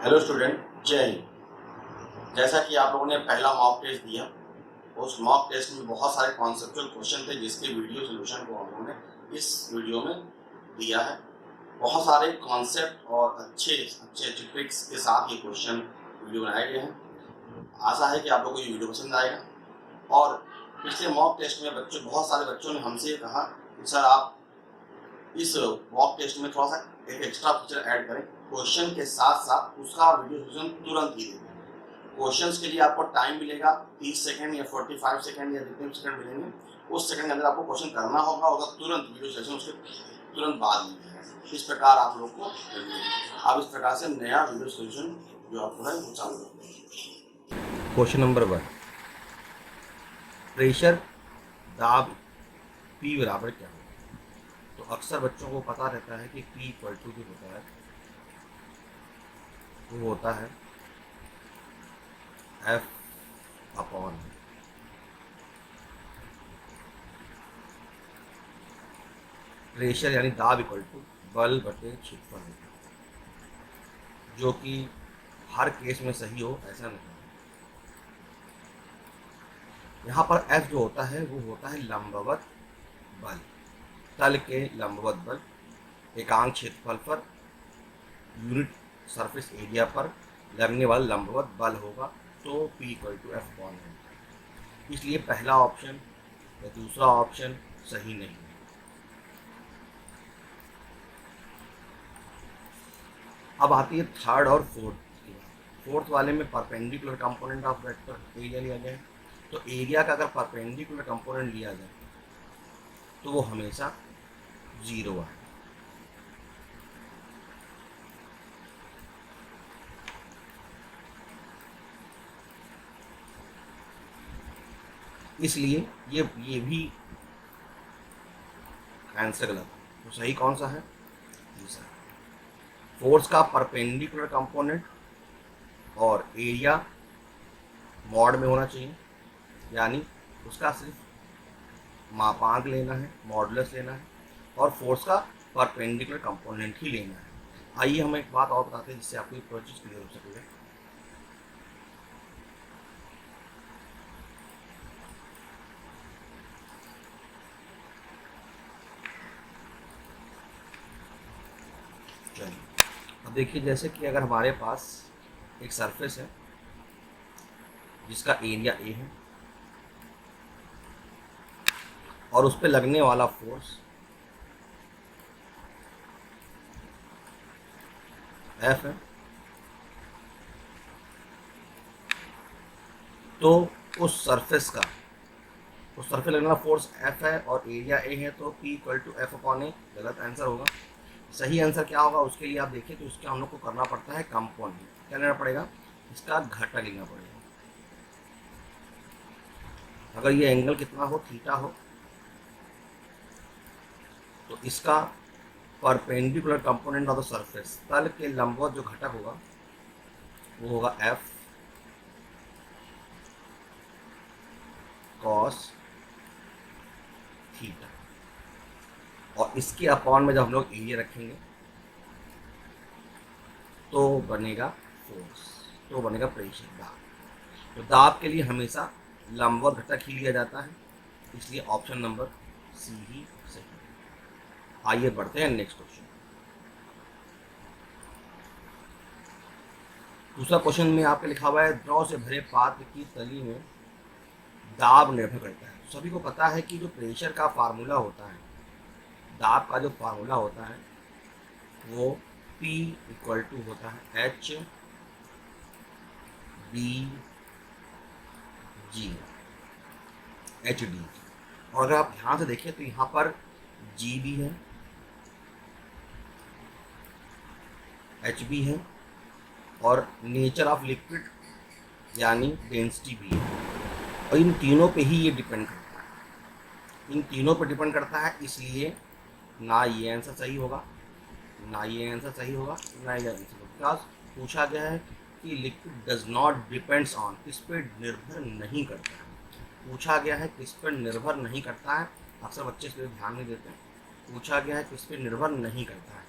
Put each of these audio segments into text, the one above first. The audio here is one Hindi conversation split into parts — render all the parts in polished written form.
हेलो स्टूडेंट, जय हिंद। जैसा कि आप लोगों ने पहला मॉक टेस्ट दिया, उस मॉक टेस्ट में बहुत सारे कॉन्सेप्चुअल क्वेश्चन थे जिसके वीडियो सोल्यूशन को हम लोगों ने इस वीडियो में दिया है। बहुत सारे कॉन्सेप्ट और अच्छे ट्रिक्स के साथ ये क्वेश्चन वीडियो बनाए गए हैं। आशा है कि आप लोगों को ये वीडियो पसंद आएगा। और पिछले मॉक टेस्ट में बहुत सारे बच्चों ने हमसे ये कहा कि सर आप इस मॉक टेस्ट में थोड़ा सा एक एक्स्ट्रा फीचर ऐड करें, क्वेश्चन के साथ साथ उसका वीडियो सोल्यूशन तुरंत ही देंगे। क्वेश्चंस के लिए आपको टाइम मिलेगा 30 सेकंड या 45 सेकंड या जितने सेकंड मिलेंगे, उस सेकंड के अंदर आपको क्वेश्चन करना होगा और तुरंत वीडियो सेशन उसके तुरंत बाद में इस प्रकार आप लोग को आप इस प्रकार से नया वीडियो सोल्यूशन जो आपको है वो चालू करेंगे। क्वेश्चन नंबर 1, प्रेशर दाब P बराबर क्या होगा। तो अक्सर बच्चों को पता रहता है कि P इक्वल टू जो होता है वो होता है F अपॉन प्रेशर यानी दाब इक्वल टू बल बटे क्षेत्रफल होता है, जो कि हर केस में सही हो ऐसा नहीं है। यहाँ पर F जो होता है वो होता है लंबवत बल, तल के लंबवत बल एकांक क्षेत्रफल पर यूनिट सरफेस एरिया पर लगने वाला लंबवत बल होगा, तो P equal to F upon है। इसलिए पहला ऑप्शन या दूसरा ऑप्शन सही नहीं है। अब आती है थर्ड और फोर्थ की बात। फोर्थ वाले में perpendicular component of vector area लिया गया है। तो एरिया का अगर परपेंडिकुलर कंपोनेंट लिया जाए तो वो हमेशा 0 है। इसलिए ये भी आंसर गलत है। तो सही कौन सा है? तीसरा। फोर्स का परपेंडिकुलर कंपोनेंट और एरिया मॉड में होना चाहिए, यानी उसका सिर्फ मापांक लेना है, मॉडुलस लेना है और फोर्स का परपेंडिकुलर कंपोनेंट ही लेना है। आइए हम एक बात और बताते हैं जिससे आपको एक चीज क्लियर हो सकेगा। चलिए अब देखिए, जैसे कि अगर हमारे पास एक सरफेस है जिसका एरिया ए है और उस पर लगने वाला फोर्स F है, तो उस सरफेस लगने वाला फोर्स F है और एरिया ए है, तो P equal to F upon A गलत आंसर होगा। सही आंसर क्या होगा उसके लिए आप देखिए, तो इसके हम लोग को करना पड़ता है कंपोनेंट। क्या लेना पड़ेगा? इसका घटक लेना पड़ेगा। अगर ये एंगल कितना हो, थीटा हो, तो इसका perpendicular component of the surface, तल के लंबवत जो घटक होगा वो होगा F कॉस थीटा, और इसके अपॉन में जब हम लोग एरिया रखेंगे तो बनेगा फोर्स, तो बनेगा प्रेशर, दाब। तो दाब के लिए हमेशा लंबवत घटक ही लिया जाता है, इसलिए ऑप्शन नंबर सी ही सही है। आइए बढ़ते हैं नेक्स्ट क्वेश्चन। दूसरा क्वेश्चन में आपके लिखा हुआ है, द्रव से भरे पात्र की तली में दाब निर्भर करता है। सभी को पता है कि जो प्रेशर का फार्मूला होता है, दाब का जो फार्मूला होता है वो P इक्वल टू होता है H B G HD। और अगर आप ध्यान से देखें तो यहाँ पर G भी है, H भी है और नेचर ऑफ लिक्विड यानी डेंसिटी भी है, और इन तीनों पे ही ये डिपेंड करता है। इन तीनों पे डिपेंड करता है, इसलिए ना ये आंसर सही होगा, ना ये आंसर सही होगा, ना ये आंसर होगा। बिकॉज पूछा गया है कि liquid does not depends on, किस पे निर्भर नहीं करता है। पूछा गया है किस पर निर्भर नहीं करता है, अक्सर बच्चे इस पर ध्यान नहीं देते हैं। पूछा गया है किस पे निर्भर नहीं करता है,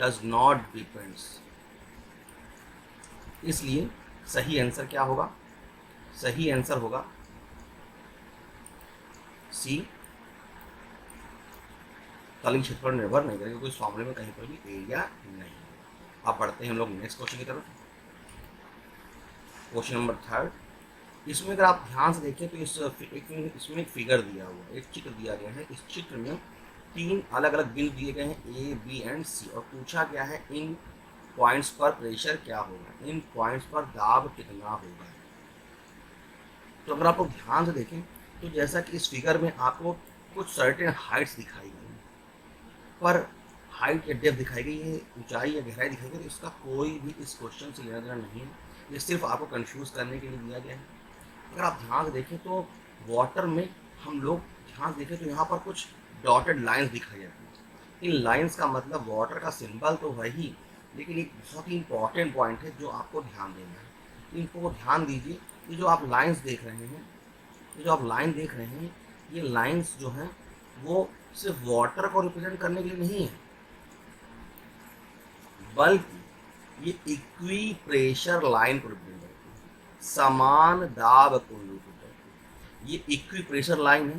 डज नॉट डिपेंड्स, इसलिए सही आंसर क्या होगा? सही आंसर होगा सी, तलिंग क्षेत्र पर निर्भर नहीं करेगा, कोई फॉर्मूले में कहीं पर भी एरिया नहीं। अब बढ़ते हैं हम लोग नेक्स्ट क्वेश्चन की तरफ। Question number 3। इसमें अगर आप ध्यान से देखें तो इसमें एक फिगर दिया हुआ है, एक चित्र दिया गया है। इस चित्र में 3 अलग अलग बिंदु दिए गए हैं, ए, बी एंड सी, और पूछा गया है इन पॉइंट्स पर प्रेशर क्या होगा, इन पॉइंट्स पर दाब कितना होगा। तो अगर आप लोग ध्यान से देखें तो जैसा कि इस फिगर में आपको कुछ सर्टेन हाइट्स दिखाई गई हैं, पर हाइट या डेप्थ दिखाई गई है, ऊंचाई या गहराई दिखाई गई, तो इसका कोई भी इस क्वेश्चन से लेना देना नहीं है। ये सिर्फ आपको कंफ्यूज करने के लिए दिया गया है। अगर आप ध्यान से देखें तो वाटर में हम लोग ध्यान से देखें तो यहाँ पर कुछ डॉटेड लाइंस दिखाई जाती हैं। इन लाइंस का मतलब वाटर का सिंबल तो है ही, लेकिन एक बहुत ही इंपॉर्टेंट पॉइंट है जो आपको ध्यान देना है। इनको ध्यान दीजिए। ये जो आप लाइंस देख रहे हैं, ये जो आप लाइन देख रहे हैं, ये लाइंस जो हैं वो सिर्फ वाटर को रिप्रेजेंट करने के लिए नहीं है, बल्कि ये इक्वी प्रेशर लाइन को रिप्रेजेंट करती है, समान दाब को निरूपित करती है। ये इक्वी प्रेशर लाइन है।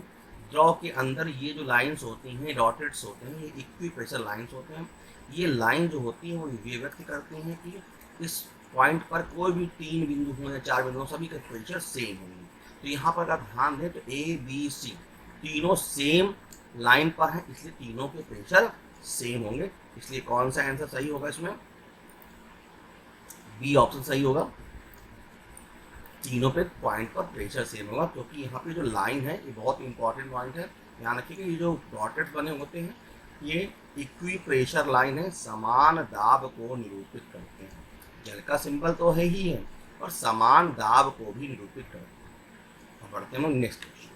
द्रव के अंदर ये जो लाइंस होती हैं, डॉटेड्स होते हैं, ये इक्वी प्रेशर लाइंस होते हैं। ये लाइन जो होती है वो ये व्यक्त करती हैं कि इस पॉइंट पर कोई भी 3 बिंदु हों या 4 बिंदु हों, सभी का प्रेशर सेम होंगे। तो यहाँ पर आप ध्यान दें तो ए, बी, सी तीनों सेम लाइन पर हैं, इसलिए तीनों के प्रेशर सेम होंगे। इसलिए कौन सा आंसर सही होगा इसमें? बी ऑप्शन सही होगा। तीनों पे पॉइंट पर प्रेशर सेम होगा, क्योंकि यहाँ पे जो लाइन है ये बहुत इंपॉर्टेंट पॉइंट है। ध्यान रखिए कि ये जो डॉटेड बने होते हैं ये इक्वी प्रेशर लाइन है, समान दाब को निरूपित करते हैं। जल का सिंबल तो है ही है और समान दाब को भी निरूपित करते हैं। अब बढ़ते हैं नेक्स्ट क्वेश्चन।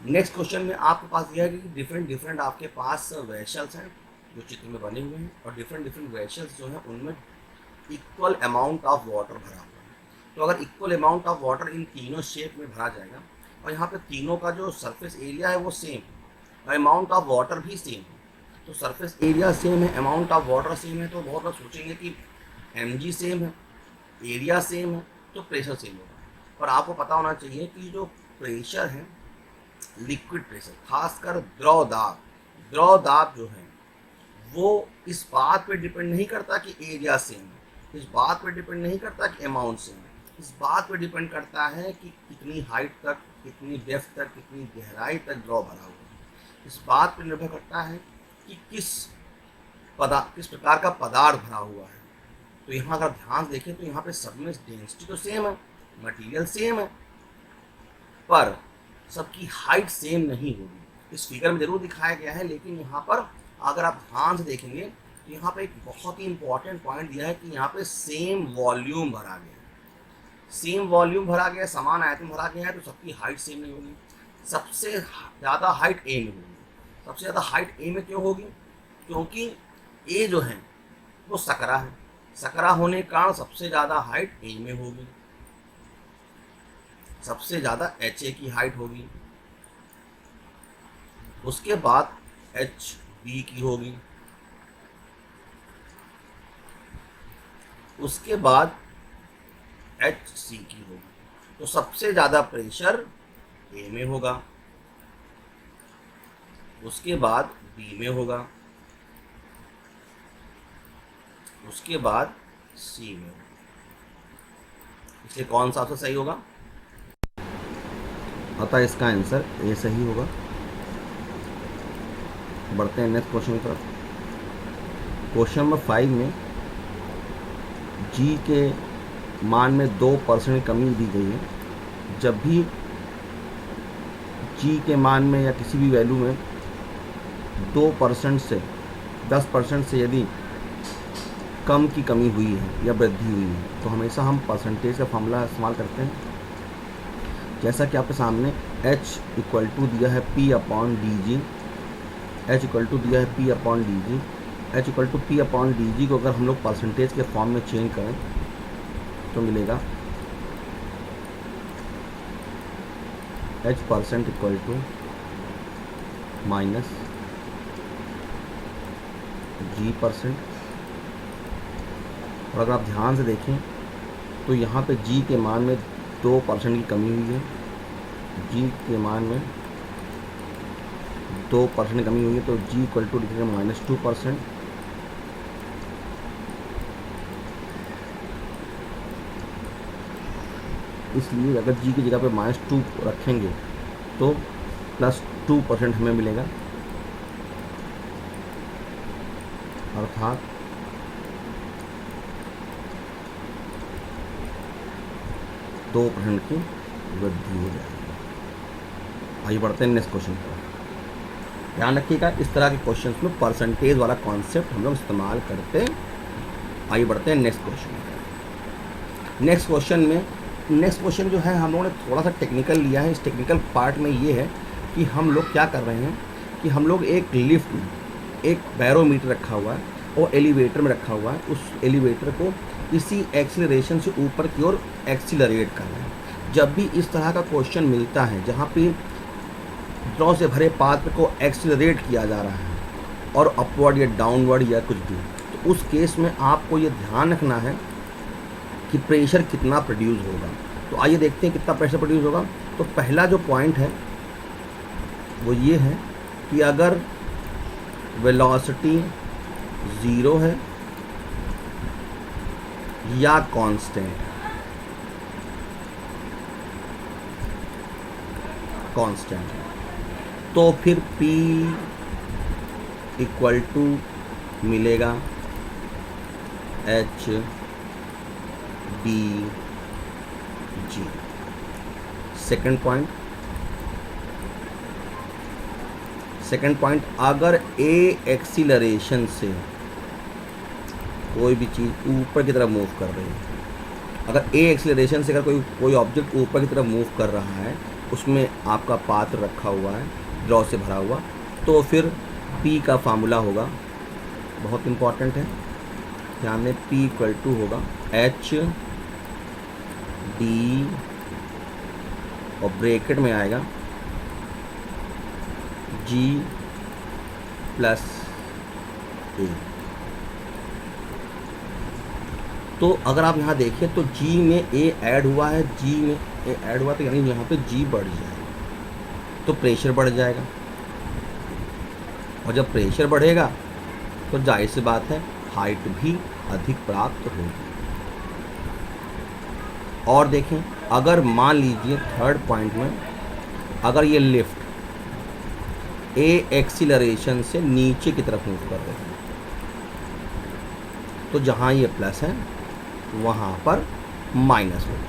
नेक्स्ट क्वेश्चन में आपके पास यह है कि डिफरेंट आपके पास वेसल्स हैं जो चित्र में बने हुए हैं, और डिफरेंट वेसल्स जो हैं उनमें इक्वल अमाउंट ऑफ वाटर भरा हुआ है। तो अगर equal amount of water in तीनों शेप में भरा जाएगा, और यहाँ पे तीनों का जो सरफेस एरिया है वो सेम है, अमाउंट ऑफ वाटर भी सेम है, तो सरफेस एरिया सेम है, अमाउंट ऑफ वाटर सेम है, तो बहुत लोग सोचेंगे कि mg सेम है, एरिया सेम है, तो प्रेशर सेम होगा। पर आपको पता होना चाहिए कि जो प्रेशर है, लिक्विड प्रेशर, खासकर द्रव दाब जो है वो इस बात पे डिपेंड नहीं करता कि एरिया सेम है, इस बात पे डिपेंड नहीं करता कि अमाउंट सेम है, इस बात पे डिपेंड करता है कि कितनी हाइट तक, कितनी डेप्थ तक, कितनी गहराई तक द्रव भरा हुआ है। इस बात पर निर्भर करता है कि किस प्रकार का पदार्थ भरा हुआ है। तो यहाँ अगर ध्यान देखें तो यहाँ पे सब में डेंसिटी तो सेम है, मटेरियल सेम है, पर सबकी हाइट सेम नहीं होगी। इस फिगर में जरूर दिखाया गया है, लेकिन यहाँ पर अगर आप ध्यान से देखेंगे तो यहाँ पे एक बहुत ही इंपॉर्टेंट पॉइंट दिया है कि यहाँ पे सेम वॉल्यूम भरा गया है, सेम वॉल्यूम भरा गया है, समान आयतन भरा गया है, तो सबकी हाइट सेम नहीं होगी। सबसे ज़्यादा हाइट ए में होगी। सबसे ज़्यादा हाइट ए में क्यों होगी? क्योंकि ए जो है वो सकरा है, सकरा होने के कारण सबसे ज़्यादा हाइट ए में होगी। सबसे ज़्यादा एच ए की हाइट होगी, उसके बाद एच बी की होगी, उसके बाद एच सी की होगी। तो सबसे ज़्यादा प्रेशर ए में होगा, उसके बाद बी में होगा, उसके बाद सी में होगा। इसलिए कौन सा सही होगा? अतः इसका आंसर ए सही होगा। बढ़ते हैं नेक्स्ट क्वेश्चन की तरफ। क्वेश्चन नंबर 5 में जी के मान में 2% कमी दी गई है। जब भी जी के मान में या किसी भी वैल्यू में 2% से 10% से यदि कम की कमी हुई है या वृद्धि हुई है, तो हमेशा हम परसेंटेज का फॉर्मूला इस्तेमाल करते हैं। जैसा कि आपके सामने h इक्वल टू दिया है P upon D G, h equal to दिया है P upon D G, h equal to P upon D G को अगर हम लोग परसेंटेज के फॉर्म में चेंज करें तो मिलेगा h% equal to minus g% और अगर आप ध्यान से देखें तो यहाँ पे जी के मान में 2% की कमी हुई है, जी के मान में 2% की कमी हुई है, तो जी इक्वल टू लिखेंगे -2%। इसलिए अगर जी की जगह पे -2 रखेंगे तो +2% हमें मिलेगा, अर्थात %2 की वृद्धि हो जाएगी। आइए बढ़ते हैं नेक्स्ट क्वेश्चन पर। ध्यान रखिएगा, इस तरह के क्वेश्चन में परसेंटेज वाला कॉन्सेप्ट हम लोग इस्तेमाल करते हैं। आइए बढ़ते हैं नेक्स्ट क्वेश्चन पर। नेक्स्ट क्वेश्चन जो है हम लोगों ने थोड़ा सा टेक्निकल लिया है। इस टेक्निकल पार्ट में ये है कि हम लोग क्या कर रहे हैं कि हम लोग एक लिफ्ट में एक बैरोमीटर रखा हुआ है और एलिवेटर में रखा हुआ है, उस एलिवेटर को इसी एक्सीलरेशन से ऊपर की ओर एक्सीलरेट कर रहे हैं। जब भी इस तरह का क्वेश्चन मिलता है जहाँ पे द्रव से भरे पात्र को एक्सीलरेट किया जा रहा है और अपवर्ड या डाउनवर्ड या कुछ भी, तो उस केस में आपको ये ध्यान रखना है कि प्रेशर कितना प्रोड्यूस होगा। तो आइए देखते हैं कितना प्रेशर प्रोड्यूस होगा। तो पहला जो पॉइंट है वो ये है कि अगर वेलोसिटी 0 है या कांस्टेंट है तो फिर P इक्वल टू मिलेगा H D G। Second point, अगर A एक्सीलरेशन से कोई भी चीज़ ऊपर की तरफ मूव कर रही है, अगर A एक्सीलरेशन से अगर कोई ऑब्जेक्ट ऊपर की तरफ मूव कर रहा है, उसमें आपका पात्र रखा हुआ है द्रव से भरा हुआ, तो फिर P का फार्मूला होगा, बहुत इम्पॉर्टेंट है, ध्यान दें, P इक्वल टू होगा H D और ब्रैकेट में आएगा G प्लस A। तो अगर आप यहाँ देखें तो G में A ऐड हुआ है, G में A ऐड हुआ तो यानी यहाँ पे G बढ़ जाएगा, तो प्रेशर बढ़ जाएगा, और जब प्रेशर बढ़ेगा तो जाहिर सी बात है हाइट भी अधिक प्राप्त होगी। और देखें, अगर मान लीजिए थर्ड पॉइंट में अगर ये लिफ्ट A एक्सीलरेशन से नीचे की तरफ मूव कर रहे हैं, तो जहाँ ये प्लस है वहाँ पर माइनस होगा।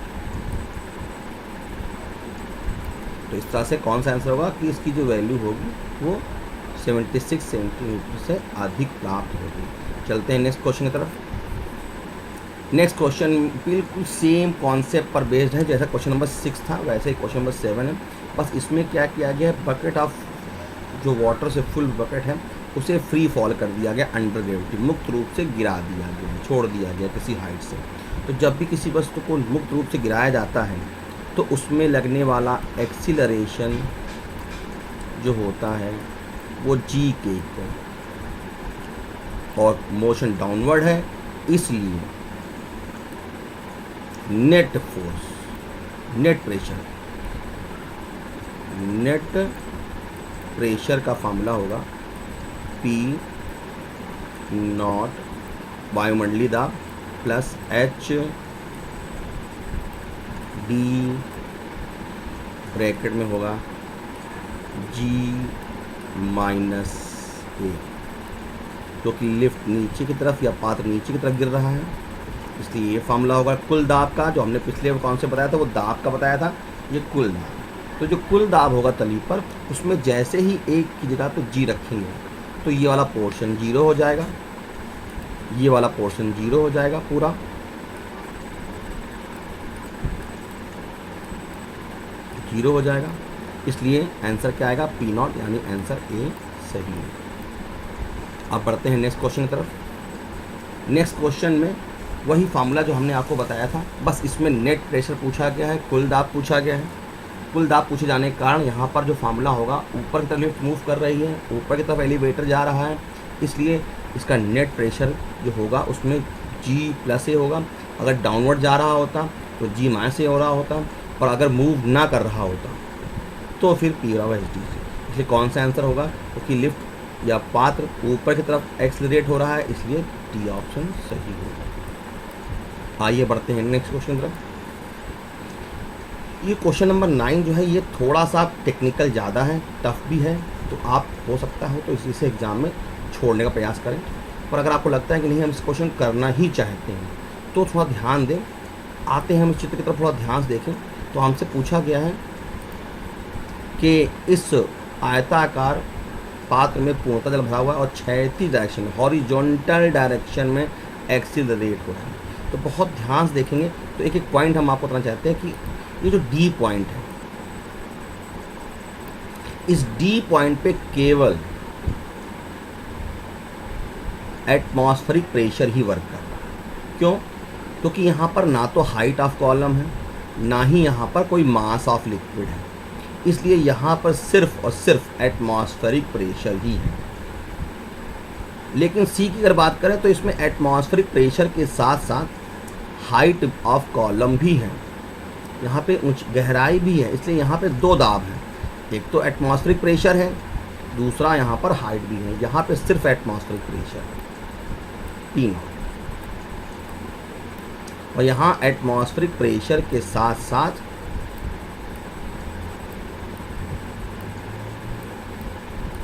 तो इस तरह से कौन सा आंसर होगा कि इसकी जो वैल्यू होगी वो 76 सेंटीमीटर से अधिक प्राप्त होगी। चलते हैं नेक्स्ट क्वेश्चन की तरफ। नेक्स्ट क्वेश्चन बिल्कुल सेम कॉन्सेप्ट पर बेस्ड है, जैसा क्वेश्चन नंबर 6 था वैसे ही क्वेश्चन नंबर 7 है। बस इसमें क्या किया गया है, बकेट ऑफ जो वाटर से फुल बकेट है उसे फ्री फॉल कर दिया गया, अंडर ग्रेविटी मुक्त रूप से गिरा दिया गया, छोड़ दिया गया किसी हाइट से। तो जब भी किसी वस्तु को मुक्त रूप से गिराया जाता है तो उसमें लगने वाला एक्सीलरेशन जो होता है वो G के इक्वल, और मोशन डाउनवर्ड है, इसलिए नेट फोर्स, नेट प्रेशर का फार्मूला होगा P नॉट वायुमंडलीय दाब प्लस H D ब्रैकेट में होगा G माइनस A, क्योंकि लिफ्ट नीचे की तरफ या पात्र नीचे की तरफ गिर रहा है, इसलिए ये फार्मूला होगा कुल दाब का, जो हमने पिछले कॉन्सेप्ट बताया था वो दाब का बताया था, ये कुल दाब। तो जो कुल दाब होगा तली पर, उसमें जैसे ही एक की जगह तो G रखेंगे तो ये वाला पोर्शन 0 हो जाएगा, ये वाला पोर्शन 0 हो जाएगा पूरा, जीरो हो जाएगा। इसलिए आंसर क्या आएगा, P नॉट, यानी आंसर A सही है। अब बढ़ते हैं नेक्स्ट क्वेश्चन की तरफ। नेक्स्ट क्वेश्चन में वही फार्मूला जो हमने आपको बताया था, बस इसमें नेट प्रेशर पूछा गया है, कुल दाब पूछा गया है। कुल दाब पूछे जाने के कारण यहाँ पर जो फार्मूला होगा, ऊपर की तरफ लिफ्ट मूव कर रही है, ऊपर की तरफ एलिवेटर जा रहा है, इसलिए इसका नेट प्रेशर जो होगा उसमें जी प्लस ए होगा, अगर डाउनवर्ड जा रहा होता तो जी माइनस ए हो रहा होता, और अगर मूव ना कर रहा होता तो फिर पी होगा एच डी से। इसलिए कौन सा आंसर होगा, क्योंकि लिफ्ट या पात्र ऊपर की तरफ एक्सलरेट हो रहा है, इसलिए डी ऑप्शन सही होगा। आइए बढ़ते हैं नेक्स्ट क्वेश्चन की तरफ। ये क्वेश्चन नंबर 9 जो है ये थोड़ा सा टेक्निकल ज़्यादा है, टफ भी है, तो आप हो सकता हो तो इसी से एग्ज़ाम में छोड़ने का प्रयास करें। पर अगर आपको लगता है कि नहीं हम इस क्वेश्चन करना ही चाहते हैं तो थोड़ा ध्यान दें। आते हैं हम इस चित्र की तरफ, थोड़ा ध्यान से देखें। तो हमसे पूछा गया है कि इस आयताकार पात्र में पूर्णतः जल भरा हुआ है और क्षैतिज डायरेक्शन में, हॉरिजॉन्टल डायरेक्शन में एक्सीलरेट हो रहा है। तो बहुत ध्यान से देखेंगे तो एक एक पॉइंट हम आपको बताना चाहते हैं कि ये जो डी पॉइंट है, इस डी पॉइंट पे केवल एटमॉस्फेरिक प्रेशर ही वर्क कर रहा है। क्यों? क्योंकि यहाँ पर ना तो हाइट ऑफ कॉलम है, ना ही यहाँ पर कोई मास ऑफ लिक्विड है, इसलिए यहाँ पर सिर्फ और सिर्फ एटमॉस्फेरिक प्रेशर ही है। लेकिन सी की अगर बात करें तो इसमें एटमॉस्फेरिक प्रेशर के साथ साथ हाइट ऑफ कॉलम भी है, यहाँ पे गहराई भी है, इसलिए यहाँ पे दो दाब हैं। एक तो एटमॉस्फेरिक प्रेशर है, दूसरा यहाँ पर हाइट भी है। यहाँ पे सिर्फ एटमॉस्फेरिक प्रेशर है, तीनों। और यहाँ एटमॉस्फेरिक प्रेशर के साथ साथ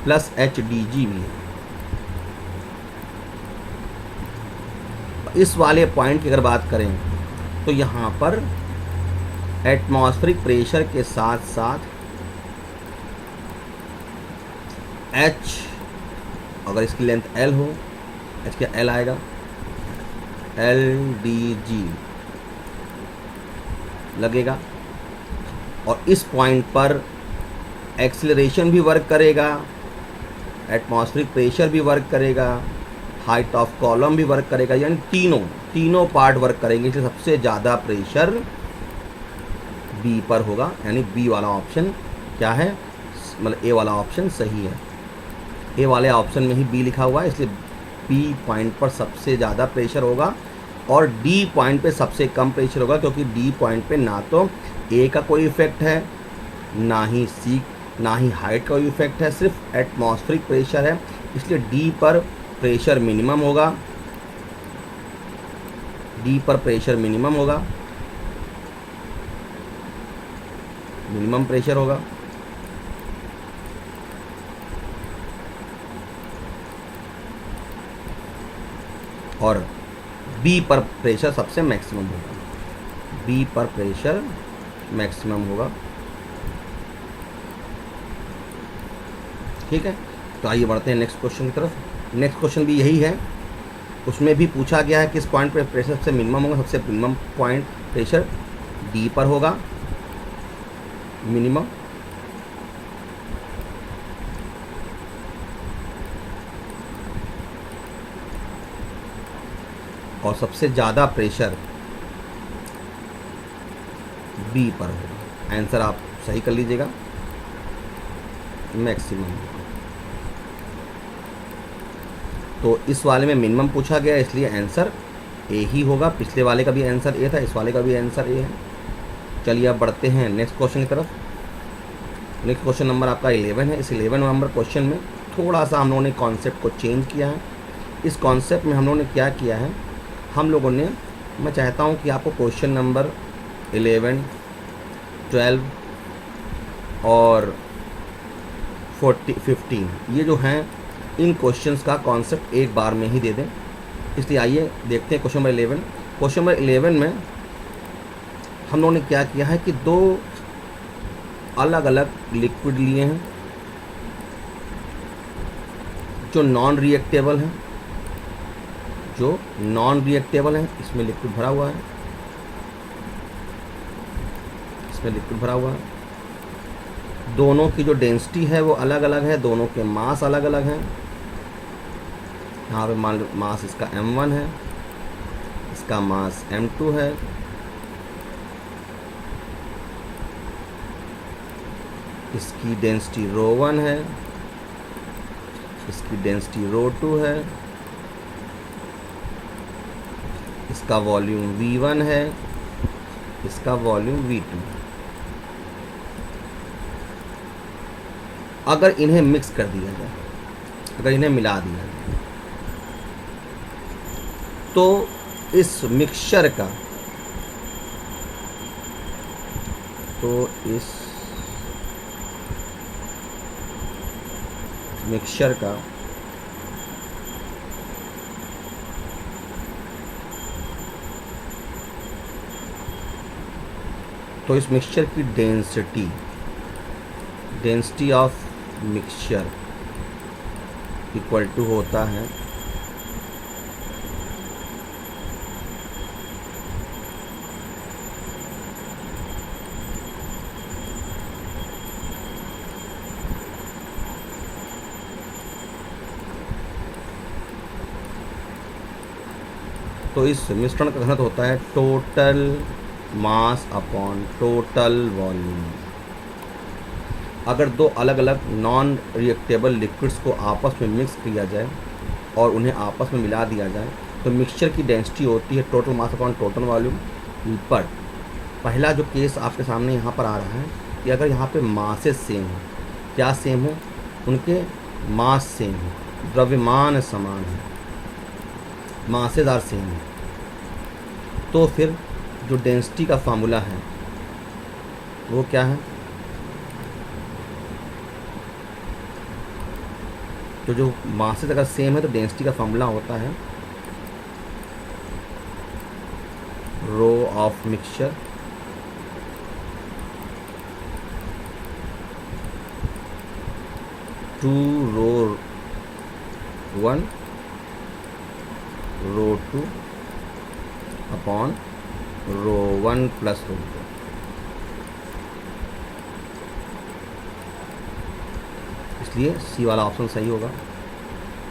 प्लस HDG भी है। इस वाले पॉइंट की अगर बात करें तो यहाँ पर एटमॉस्फेरिक प्रेशर के साथ साथ H, अगर इसकी लेंथ L हो, H क्या L आएगा, LDG लगेगा। और इस पॉइंट पर एक्सीलरेशन भी वर्क करेगा, एटमॉस्फेरिक प्रेशर भी वर्क करेगा, हाइट ऑफ कॉलम भी वर्क करेगा, यानी तीनों पार्ट वर्क करेंगे। इसलिए सबसे ज़्यादा प्रेशर बी पर होगा, यानी बी वाला ऑप्शन क्या है, मतलब ए वाला ऑप्शन सही है। ए वाले ऑप्शन में ही बी लिखा हुआ है, इसलिए बी पॉइंट पर सबसे ज़्यादा प्रेशर होगा और डी पॉइंट पे सबसे कम प्रेशर होगा, क्योंकि डी पॉइंट पे ना तो ए का कोई इफेक्ट है, ना ही सी, ना ही हाइट का कोई इफेक्ट है, सिर्फ एटमॉस्फेरिक प्रेशर है। इसलिए डी पर प्रेशर मिनिमम होगा, डी पर प्रेशर मिनिमम होगा, मिनिमम प्रेशर होगा। और बी पर प्रेशर सबसे मैक्सिमम होगा, बी पर प्रेशर मैक्सिमम होगा। ठीक है, तो आइए बढ़ते हैं नेक्स्ट क्वेश्चन की तरफ। नेक्स्ट क्वेश्चन भी यही है, उसमें भी पूछा गया है किस पॉइंट पे प्रेशर सबसे मिनिमम होगा। सबसे मिनिमम पॉइंट प्रेशर डी पर होगा, मिनिमम। और सबसे ज़्यादा प्रेशर बी पर होगा। आंसर आप सही कर लीजिएगा, मैक्सिमम। तो इस वाले में मिनिमम पूछा गया, इसलिए आंसर ए ही होगा। पिछले वाले का भी आंसर ए था, इस वाले का भी आंसर ए है। चलिए अब बढ़ते हैं नेक्स्ट क्वेश्चन की तरफ। नेक्स्ट क्वेश्चन नंबर आपका 11 है। इस 11 नंबर क्वेश्चन में थोड़ा सा हम लोगों ने कॉन्सेप्ट को चेंज किया है। इस कॉन्सेप्ट में हम लोगों ने क्या किया है, हम लोगों ने, मैं चाहता हूँ कि आपको क्वेश्चन नंबर 11, 12 और 15 ये जो हैं इन क्वेश्चंस का कॉन्सेप्ट एक बार में ही दे दें। इसलिए आइए देखते हैं क्वेश्चन नंबर 11। क्वेश्चन नंबर 11 में हम लोगों ने क्या किया है कि दो अलग अलग लिक्विड लिए हैं जो नॉन रिएक्टेबल हैं, इसमें लिक्विड भरा हुआ है, दोनों की जो डेंसिटी है वो अलग अलग है, दोनों के मास अलग अलग हैं। यहाँ पे मान लो मास इसका m1 है, इसका मास m2 है। इसकी डेंसिटी ρ1 है, इसकी डेंसिटी ρ2 है, इसका वॉल्यूम V1 है, इसका वॉल्यूम V2। अगर इन्हें मिक्स कर दिया जाए, अगर इन्हें मिला दिया जाए, तो इस मिक्सचर का, तो इस मिक्सचर का तो इस मिक्सचर की density of mixture equal to होता है तो इस मिश्रण का घनत्व होता है total mass upon total volume. अगर दो अलग अलग नॉन रिएक्टेबल लिक्विड्स को आपस में मिक्स किया जाए और उन्हें आपस में मिला दिया जाए तो मिक्सचर की डेंसिटी होती है total mass upon total volume. पर पहला जो केस आपके सामने यहाँ पर आ रहा है कि अगर यहाँ पे मासेस सेम हो, क्या सेम हो, उनके मास सेम हो, द्रव्यमान समान है, मासेस आर सेम है, तो फिर जो डेंसिटी का फार्मूला है वो क्या है, तो जो मासेस अगर सेम है तो डेंसिटी का फार्मूला होता है rho of mixture to rho 1 rho 2 upon rho 1 plus rho 2। इसलिए सी वाला ऑप्शन सही होगा।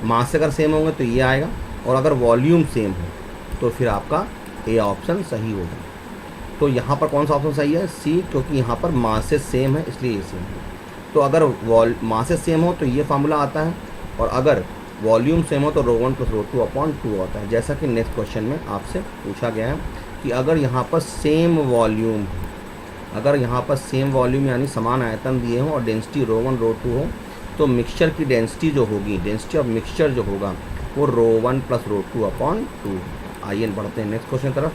मास अगर सेम होंगे तो ये आएगा, और अगर वॉल्यूम सेम हो तो फिर आपका ए ऑप्शन सही होगा। तो यहाँ पर कौन सा ऑप्शन सही है, सी, क्योंकि यहाँ पर मासेस सेम है इसलिए ये सेम है। तो अगर मासेस सेम हो तो ये फार्मूला आता है, और अगर वॉल्यूम सेम हो तो रो 1 प्लस रो 2 अपॉन 2 आता है। जैसा कि नेक्स्ट क्वेश्चन में आपसे पूछा गया है कि अगर यहाँ पर सेम वॉल्यूम, अगर यहाँ पर सेम वॉल्यूम यानी समान आयतन दिए हों और डेंसिटी रो 1 रो 2 हो तो मिक्सचर की डेंसिटी जो होगी, डेंसिटी ऑफ मिक्सचर जो होगा वो रो 1 प्लस रो 2 अपॉन 2। आइए बढ़ते हैं नेक्स्ट क्वेश्चन तरफ।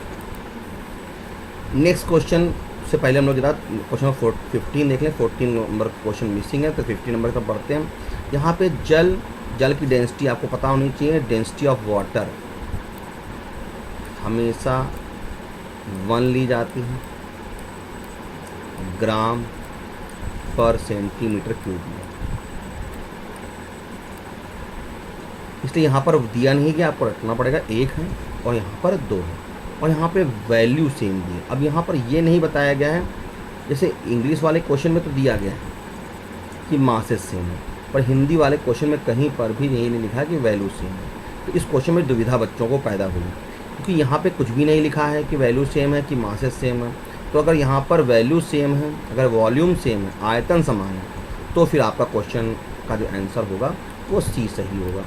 नेक्स्ट क्वेश्चन से पहले हम लोग जरा क्वेश्चन नंबर 15 देख लें। 14 नंबर क्वेश्चन मिसिंग है तो 15 नंबर तक बढ़ते हैं। यहाँ पे जल की डेंसिटी आपको पता होनी चाहिए। डेंसिटी ऑफ वाटर हमेशा 1 ली जाती है ग्राम पर सेंटीमीटर क्यूब में, इसलिए यहाँ पर दिया नहीं कि आपको रखना पड़ेगा 1 है और यहाँ पर 2 है, और यहाँ पे वैल्यू सेम दी है। अब यहाँ पर ये नहीं बताया गया है, जैसे इंग्लिश वाले क्वेश्चन में तो दिया गया है कि मासेस सेम है, पर हिंदी वाले क्वेश्चन में कहीं पर भी यही नहीं लिखा कि वैल्यू सेम है। तो इस क्वेश्चन में दुविधा बच्चों को पैदा हुई, क्योंकि यहाँ पे कुछ भी नहीं लिखा है कि वैल्यू सेम है कि मासेस सेम है। तो अगर यहाँ पर वैल्यू सेम है, अगर वॉल्यूम सेम है, आयतन समान है, तो फिर आपका क्वेश्चन का जो आंसर होगा वो सी सही होगा।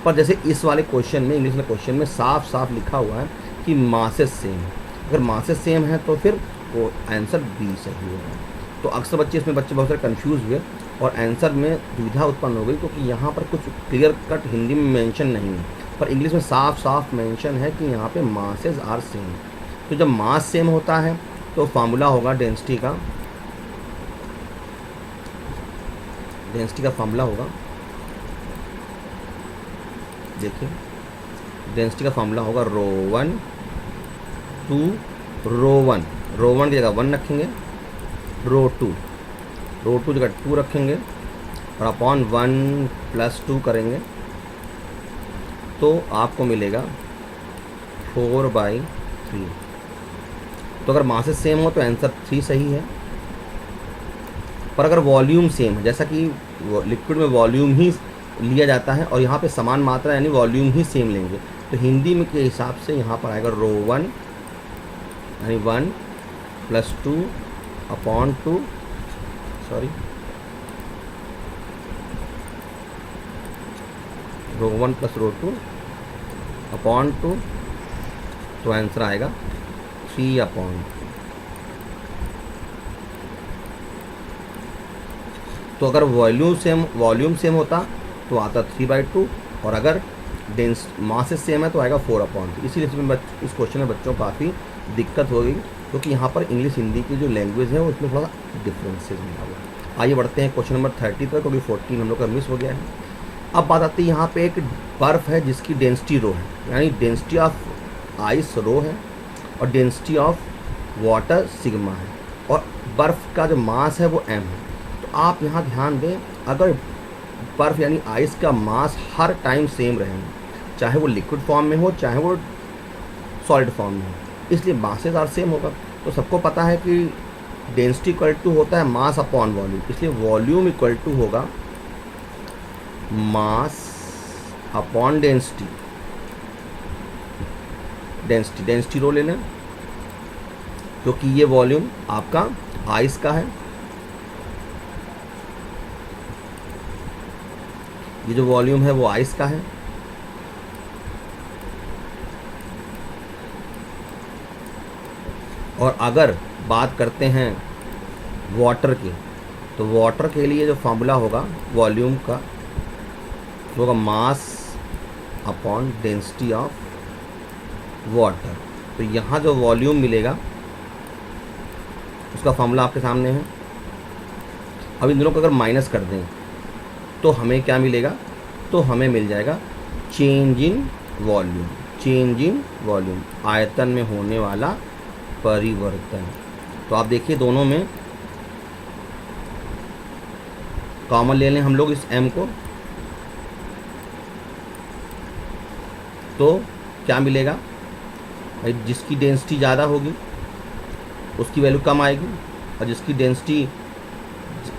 पर जैसे इस वाले क्वेश्चन में, इंग्लिश वाले क्वेश्चन में साफ साफ लिखा हुआ है कि मासेस सेम है, अगर मासेस सेम है तो फिर वो आंसर बी सही होगा। तो अक्सर बच्चे बहुत सारे कंफ्यूज हुए और आंसर में दुविधा उत्पन्न हो गई, क्योंकि यहाँ पर कुछ क्लियर कट हिंदी में मेंशन नहीं है, पर इंग्लिश में साफ साफ मेंशन है कि यहाँ पे मासेस आर सेम। तो जब मास सेम होता है तो फार्मूला होगा डेंसिटी का फार्मूला होगा, देखिए डेंसिटी का फार्मूला होगा रो 1 2 रो 1 की जगह 1 रखेंगे, रो 2 जगह 2 रखेंगे और अपॉन 1 प्लस 2 करेंगे तो आपको मिलेगा 4/3। तो अगर मासेस सेम हो तो आंसर 3 सही है। पर अगर वॉल्यूम सेम है, जैसा कि लिक्विड में वॉल्यूम ही लिया जाता है और यहाँ पे समान मात्रा यानी वॉल्यूम ही सेम लेंगे, तो हिंदी में के हिसाब से यहाँ पर आएगा रो 1 यानी 1 प्लस 2 अपॉन 2 रो 1 प्लस रो 2 अपॉन 2 तो आंसर आएगा 3/। तो अगर वॉल्यूम सेम होता तो आता 3/2, और अगर डेंस मासेस सेम है तो आएगा 4/2। इसीलिए इस क्वेश्चन में बच्चों को काफ़ी दिक्कत हो गई, क्योंकि यहाँ पर इंग्लिश हिंदी की जो लैंग्वेज है उसमें थोड़ा डिफरेंसेस मिला हुआ है। आइए बढ़ते हैं क्वेश्चन नंबर 30 पर, क्योंकि 14 हम लोग का मिस हो गया है। अब बात आती है यहाँ पे एक बर्फ़ है जिसकी डेंसिटी रो है, यानी डेंसिटी ऑफ आइस रो है और डेंसिटी ऑफ वाटर सिग्मा है, और बर्फ़ का जो मास है वो m है। तो आप यहाँ ध्यान दें, अगर बर्फ़ यानी आइस का मास हर टाइम सेम रहे, चाहे वो लिक्विड फॉर्म में हो चाहे वो सॉलिड फॉर्म में हो, इसलिए मासेस आर सेम होगा। तो सबको पता है कि डेंसिटी इक्वल टू होता है मास अपॉन वॉल्यूम, इसलिए वॉल्यूम इक्वल टू होगा mass upon density. Density rho ले लें, क्योंकि ये वॉल्यूम आपका आइस का है, ये जो वॉल्यूम है वो आइस का है, और अगर बात करते हैं वाटर की, तो वाटर के लिए जो फॉर्मूला होगा वॉल्यूम का होगा mass upon density of water. तो यहाँ जो वॉल्यूम मिलेगा उसका फॉर्मूला आपके सामने है। अब इन दोनों को अगर माइनस कर दें तो हमें क्या मिलेगा, तो हमें मिल जाएगा change in volume. Change in volume, आयतन में होने वाला परिवर्तन। तो आप देखिए दोनों में कॉमन ले लें हम लोग इस m को, तो क्या मिलेगा भाई, जिसकी डेंसिटी ज़्यादा होगी उसकी वैल्यू कम आएगी, और जिसकी डेंसिटी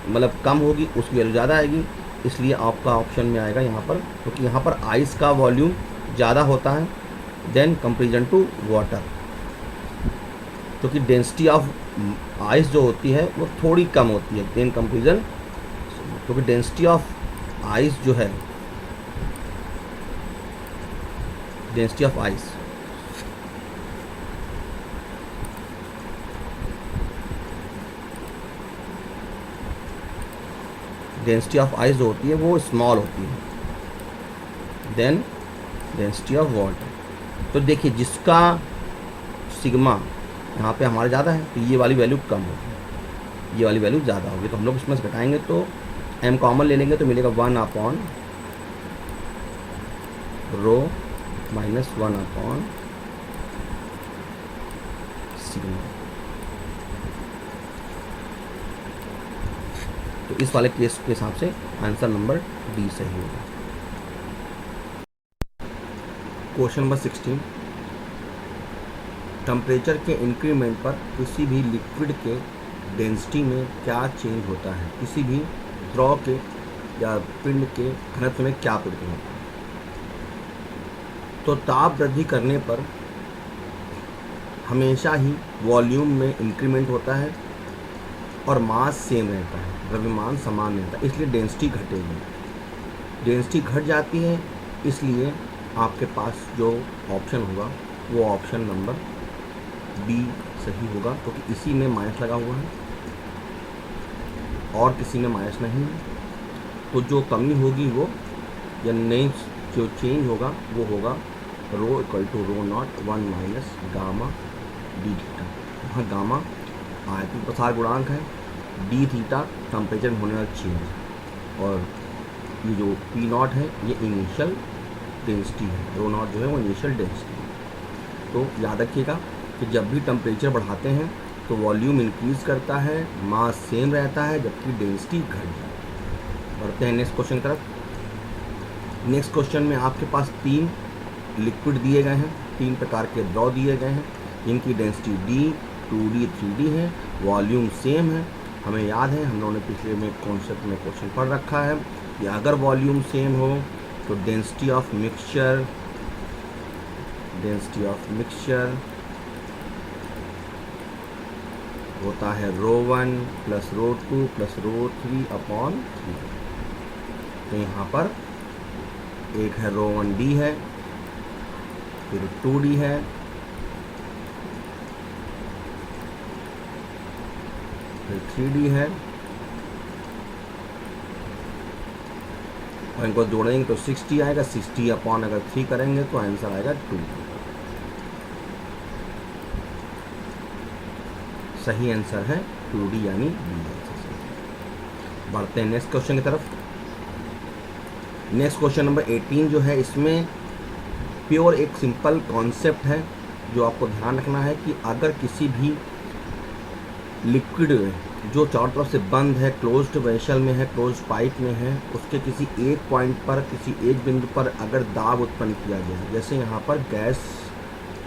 मतलब कम होगी उसकी वैल्यू ज़्यादा आएगी। इसलिए आपका ऑप्शन में आएगा यहाँ पर, क्योंकि यहाँ पर आइस का वॉल्यूम ज़्यादा होता है देन कंपेरिजन टू वाटर, क्योंकि डेंसिटी ऑफ आइस जो होती है वो थोड़ी कम होती है देन कंपेरिजन, क्योंकि डेंसिटी ऑफ आइस जो है, डेंसिटी ऑफ आइस जो होती है वो स्मॉल होती है देन डेंसिटी ऑफ वाटर। तो देखिए जिसका सिग्मा यहाँ पे हमारे ज़्यादा है तो ये वाली वैल्यू कम होगी, ये वाली वैल्यू ज़्यादा होगी। तो हम लोग इसमें से घटाएंगे तो m कॉमन ले लेंगे तो मिलेगा 1/ρ माइनस 1/σ। तो इस वाले केस के हिसाब से आंसर नंबर डी सही होगा। क्वेश्चन नंबर 16, टेम्परेचर के इंक्रीमेंट पर किसी भी लिक्विड के डेंसिटी में क्या चेंज होता है, किसी भी द्रव के या पिंड के घनत्व में क्या परिवर्तन होता है। तो ताप वृद्धि करने पर हमेशा ही वॉल्यूम में इंक्रीमेंट होता है और मास सेम रहता है, द्रव्यमान समान रहता है, इसलिए डेंसिटी घटेगी। डेंसिटी घट जाती है, इसलिए आपके पास जो ऑप्शन होगा वो ऑप्शन नंबर बी सही होगा, क्योंकि इसी में माइनस लगा हुआ है और किसी में माइनस नहीं है। तो जो कमी होगी वो या नहीं, जो चेंज होगा वो होगा rho equal to ρ0 1 minus gamma d theta. वहाँ गामा आयतन प्रसार गुणांक है, डी थीटा टेम्परेचर में होने वाला चेंज, और ये जो P0 है ये इनिशियल डेंसिटी है, ρ0 जो है वो इनिशियल डेंसिटी है। तो याद रखिएगा कि जब भी टेम्परेचर बढ़ाते हैं तो वॉल्यूम इंक्रीज़ करता है, मास सेम रहता है, जबकि डेंसिटी घट जाती है। बढ़ते हैं नेक्स्ट क्वेश्चन की तरफ। नेक्स्ट क्वेश्चन में आपके पास 3 लिक्विड दिए गए हैं, 3 प्रकार के द्रव दिए गए हैं, जिनकी डेंसिटी D, 2D, 3D है, वॉल्यूम सेम है। हमें याद है हम लोगों ने पिछले में कॉन्सेप्ट में क्वेश्चन पढ़ रखा है कि अगर वॉल्यूम सेम हो तो डेंसिटी ऑफ मिक्सचर होता है ρ1 प्लस ρ2 प्लस ρ3/3। तो यहाँ पर एक है ρ1D है, फिर 2D है, फिर 3D है, और इनको जोड़ेंगे तो 60 आएगा। 60 अपॉन अगर 3 करेंगे तो आंसर आएगा 2। सही आंसर है 2D यानी बी। बढ़ते हैं नेक्स्ट क्वेश्चन की तरफ। नेक्स्ट क्वेश्चन नंबर 18 जो है, इसमें प्योर एक सिंपल कॉन्सेप्ट है जो आपको ध्यान रखना है कि अगर किसी भी लिक्विड जो चारों तरफ से बंद है, क्लोज्ड वेसल में है, क्लोज्ड पाइप में है, उसके किसी एक पॉइंट पर, किसी एक बिंदु पर अगर दाब उत्पन्न किया गया, जैसे यहाँ पर गैस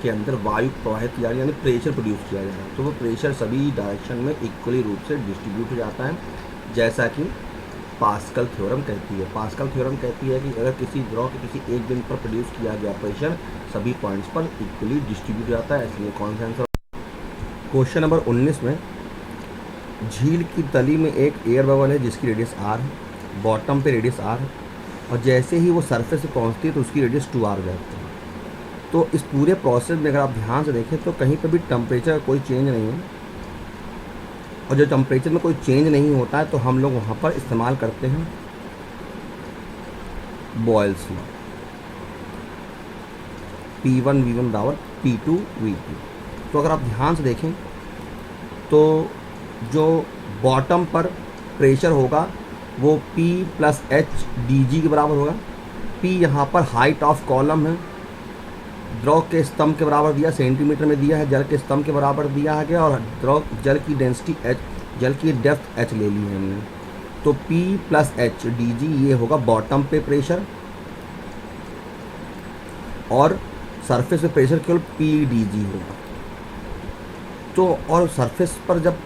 के अंदर वायु प्रवाहित किया जाए यानी प्रेशर प्रोड्यूस किया जाए, तो वो प्रेशर सभी डायरेक्शन में इक्वली रूप से डिस्ट्रीब्यूट हो जाता है, जैसा कि पास्कल थ्योरम कहती है। पास्कल थ्योरम कहती है कि अगर किसी द्रव के किसी एक बिंदु पर प्रोड्यूस किया गया प्रेशर सभी पॉइंट्स पर इक्वली डिस्ट्रीब्यूट हो जाता है, इसलिए कौन सा आंसर। क्वेश्चन नंबर 19 में झील की तली में एक एयर बबल है जिसकी रेडियस r है, बॉटम पे रेडियस r है, और जैसे ही वो सरफेस पे पहुंचती है तो उसकी रेडियस 2r हो जाती है। तो इस पूरे प्रोसेस में अगर आप ध्यान से देखें तो कहीं पर भी टेम्परेचर कोई चेंज नहीं है, और जब टेम्परेचर में कोई चेंज नहीं होता है तो हम लोग वहाँ पर इस्तेमाल करते हैं बॉयल्स लॉ, P1 V1 बराबर P2 V2। तो अगर आप ध्यान से देखें तो जो बॉटम पर प्रेशर होगा वो P प्लस H dg के बराबर होगा। P यहाँ पर हाइट ऑफ कॉलम है, द्रव के स्तंभ के बराबर दिया, सेंटीमीटर में दिया है, जल के स्तंभ के बराबर दिया है गया, और द्रव जल की डेंसिटी H, जल की डेप्थ H ले ली है हमने। तो P प्लस H dg ये होगा बॉटम पे प्रेशर, और सरफेस पे प्रेशर केवल P dg होगा। तो और सरफेस पर जब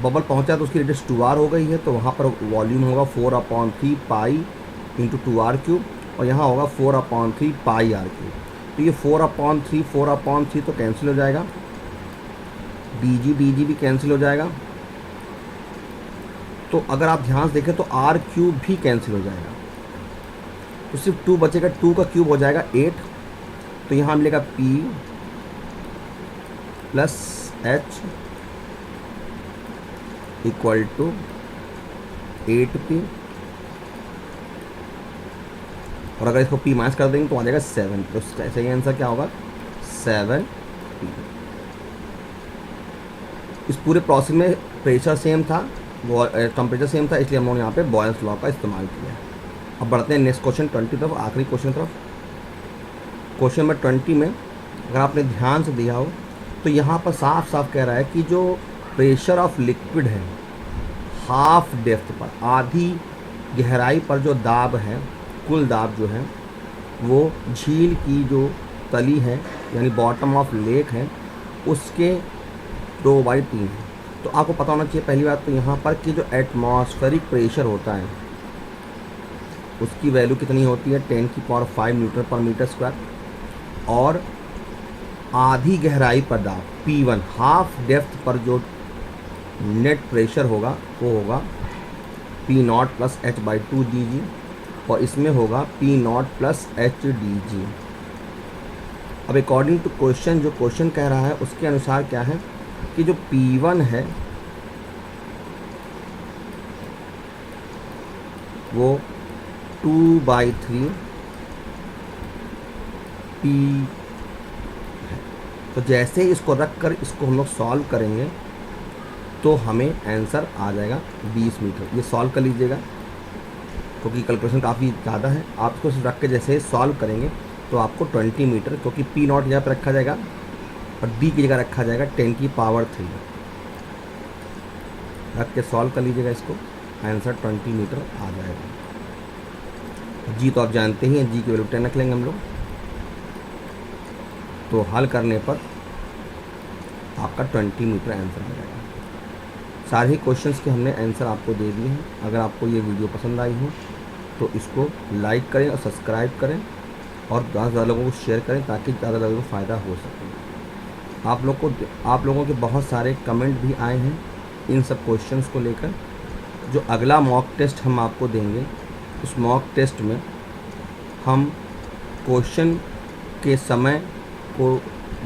बबल पहुंचा तो उसकी रेडियस 2r हो गई है, तो वहाँ पर वॉल्यूम होगा 4/3 पाई इंटू 2r3, और यहाँ होगा 4/3 पाई r3। तो ये 4/3 तो कैंसिल हो जाएगा, dg भी कैंसिल हो जाएगा। तो अगर आप ध्यान से देखें तो r³ भी कैंसिल हो जाएगा, तो सिर्फ 2 बचेगा, 2 का क्यूब हो जाएगा 8। तो यहाँ मिलेगा P plus H equal to 8P, और अगर इसको P माइनस कर देंगे तो आ जाएगा 7। तो सही आंसर क्या होगा 7P। इस पूरे प्रोसेस में प्रेशर सेम था, टेम्परेचर सेम था, इसलिए हम लोगों ने यहाँ पे बॉयल्स लॉ का इस्तेमाल किया। अब बढ़ते हैं नेक्स्ट क्वेश्चन 20 तरफ, आखिरी क्वेश्चन तरफ। क्वेश्चन नंबर 20 में अगर आपने ध्यान से दिया हो तो यहाँ पर साफ साफ कह रहा है कि जो प्रेशर ऑफ लिक्विड है हाफ डेप्थ पर, आधी गहराई पर जो दाब है, कुल दाब जो है वो झील की जो तली है यानी बॉटम ऑफ लेक है उसके 2/3 है। तो आपको पता होना चाहिए पहली बात तो यहाँ पर कि जो एटमॉस्फेरिक प्रेशर होता है उसकी वैल्यू कितनी होती है 10⁵ न्यूटन पर मीटर स्क्वायर, और आधी गहराई पर दाब P1 हाफ डेप्थ पर जो नेट प्रेशर होगा वो होगा P0 प्लस H/2 dg, और इसमें होगा P0 प्लस H dg। अब अकॉर्डिंग टू क्वेश्चन, जो क्वेश्चन कह रहा है उसके अनुसार क्या है कि जो P1 है वो 2/3 P है। तो जैसे ही इसको रख कर इसको हम लोग सॉल्व करेंगे तो हमें आंसर आ जाएगा 20 मीटर। ये सॉल्व कर लीजिएगा क्योंकि कैलकुलेशन काफ़ी ज़्यादा है। आप इसको रख के जैसे सॉल्व करेंगे तो आपको 20 मीटर, क्योंकि P0 जगह पर रखा जाएगा और D की जगह रखा जाएगा 10⁻3। रख के सॉल्व कर लीजिएगा इसको, आंसर 20 मीटर आ जाएगा। G तो आप जानते ही हैं, G की वैल्यू 10 रख लेंगे हम लोग, तो हल करने पर आपका 20 मीटर आंसर आ जाएगा। सारे ही क्वेश्चंस के हमने आंसर आपको दे दिए हैं। अगर आपको ये वीडियो पसंद आई हो तो इसको लाइक करें और सब्सक्राइब करें और ज़्यादा लोगों को शेयर करें ताकि ज़्यादा लोगों को फ़ायदा हो सके। आप लोगों के बहुत सारे कमेंट भी आए हैं इन सब क्वेश्चंस को लेकर। जो अगला मॉक टेस्ट हम आपको देंगे उस मॉक टेस्ट में हम क्वेश्चन के समय को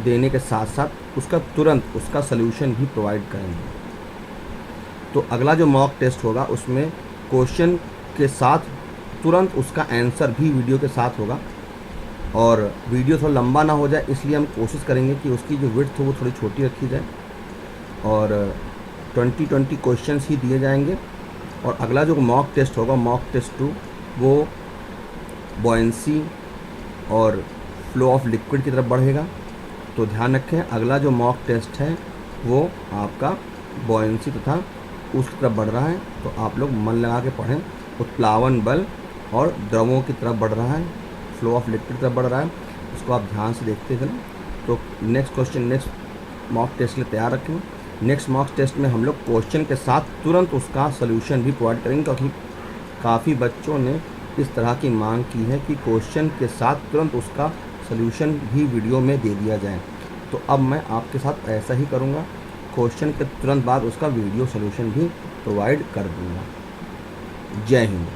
देने के साथ साथ उसका तुरंत उसका सलूशन भी प्रोवाइड करेंगे। तो तो अगला जो मॉक टेस्ट होगा उसमें क्वेश्चन के साथ तुरंत उसका आंसर भी वीडियो के साथ होगा, और वीडियो थोड़ा लंबा ना हो जाए इसलिए हम कोशिश करेंगे कि उसकी जो विड्थ हो वो थोड़ी छोटी रखी जाए, और 20 क्वेश्चंस ही दिए जाएंगे। और अगला जो मॉक टेस्ट होगा, मॉक टेस्ट 2, वो बॉयंसी और फ्लो ऑफ लिक्विड की तरफ बढ़ेगा। तो ध्यान रखें, अगला जो मॉक टेस्ट है वो आपका बॉयंसी तथा उसकी तरफ बढ़ रहा है, तो आप लोग मन लगा के पढ़ें। उत्प्लावन बल और द्रवों की तरफ बढ़ रहा है, फ्लो ऑफ लिक्विड की तरफ बढ़ रहा है, उसको आप ध्यान से देखते चलें। तो next question, next mock test के लिए तैयार रखें। नेक्स्ट मॉक टेस्ट में हम लोग क्वेश्चन के साथ तुरंत उसका सलूशन भी प्रोवाइड करेंगे, क्योंकि काफ़ी बच्चों ने इस तरह की मांग की है कि क्वेश्चन के साथ तुरंत उसका सलूशन भी वीडियो में दे दिया जाए। तो अब मैं आपके साथ ऐसा ही करूँगा, क्वेश्चन के तुरंत बाद उसका वीडियो सलूशन भी प्रोवाइड कर दूँगा। जय हिंद।